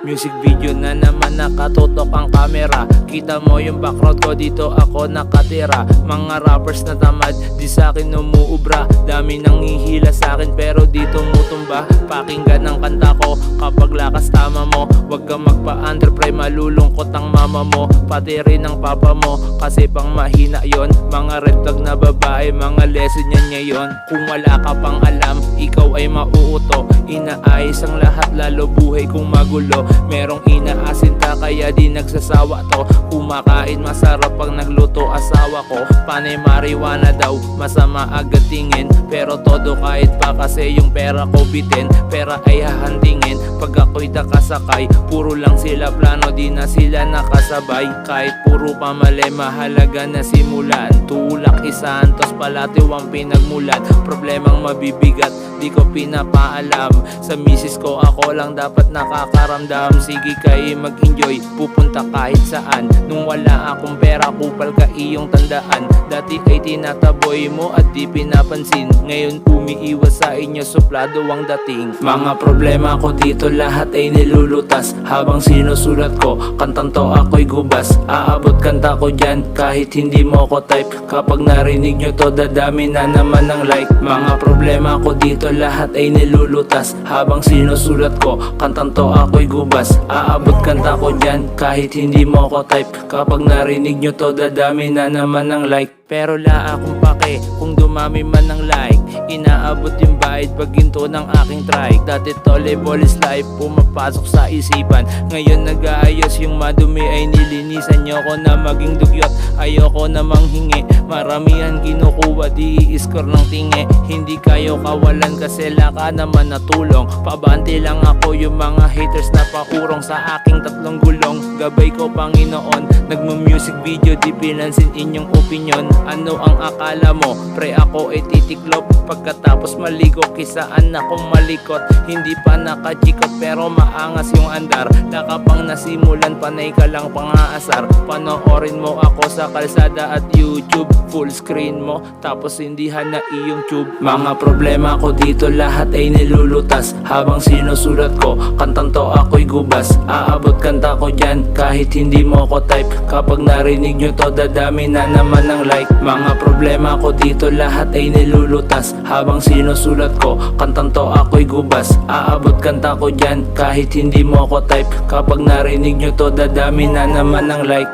Music video na naman nakatutok ang camera. Kita mo yung background ko, dito ako nakatira. Mga rappers na tamad, di sa'kin umuubra. Dami nang hihila sa'kin pero di tumutumba. Pakinggan ang kanta ko kapag lakas tama mo. Huwag kang magpa-underplay, malulungkot ang mama mo. Pati rin ang papa mo, kasi pang mahina yon. Mga red flag na babae, mga lesson yan ngayon. Kung wala ka pang alam, ikaw ay mauuto. Inaayos ang lahat, lalo buhay kung magulo. Merong inaasinta kaya di nagsasawa to. Kumakain masarap pag nagluto asawa ko. Panay marijuana daw, masama agad tingin. Pero todo kahit pa kasi yung pera ko bitin. Pera ay hahantingin, pag ako'y nakasakay. Puro lang sila plano, di na sila nakasabay. Kahit puro pamali, mahalaga na simulan. Tulak isantos, palatiwang pinagmulan. Problemang mabibigat, di ko pinapaalam. Sa misis ko ako lang dapat nakakaramdam. Sige kayo mag-enjoy, pupunta kahit saan. Nung wala akong pera, kupal ka iyong tandaan. Dati ay tinataboy mo at di pinapansin. Ngayon umiiwas sa inyo, suplado ang dating. Mga problema ko dito lahat ay nilulutas. Habang sinusulat ko, kantang to ako'y gubas. Aabot kanta ko dyan kahit hindi mo ko type. Kapag narinig nyo to, dadami na naman ng like. Mga problema ko dito lahat ay nilulutas. Habang sinusulat ko, kantang to ako'y gubas. Aabot kanta ko dyan kahit hindi mo ko type. Kapag narinig nyo to, dadami na naman ng like. Pero la akong pake kung dumami man ng like. Inaabot yung bayad pag ginto ng aking trike. Dati tolebol is life, pumapasok sa isipan. Ngayon nag-aayos yung madumi ay nilinisan. Nyo ko na maging dugyot, ayoko na manghingi. Maramihan kinukuha, di i-score ng tingi. Hindi kayo kawalan kasi laka naman natulong. Pabanti lang ako yung mga haters na paurong sa aking tatlong gulong. Gabay ko Panginoon, nagmo-music video, di pinansin inyong opinion. Ano ang akala mo? Pre ako ay titiklop pagkatapos maligo, kisaan akong malikot. Hindi pa nakachikot pero maangas yung andar. Nakapang nasimulan, panay ka lang pangaasar. Panoorin mo ako sa kalsada at YouTube. Full screen mo tapos hindihan na iyong tube. Mga problema ko dito lahat ay nilulutas. Habang sinusulat ko, kantang to ako'y gubas. Aabot kanta ko dyan kahit hindi mo ko type. Kapag narinig nyo to, dadami na naman ng like. Mga problema ko dito lahat ay nilulutas. Habang sinusulat ko, kantang to ako'y gubas. Aabot kanta ko dyan kahit hindi mo ko type. Kapag narinig nyo to, dadami na naman ng like.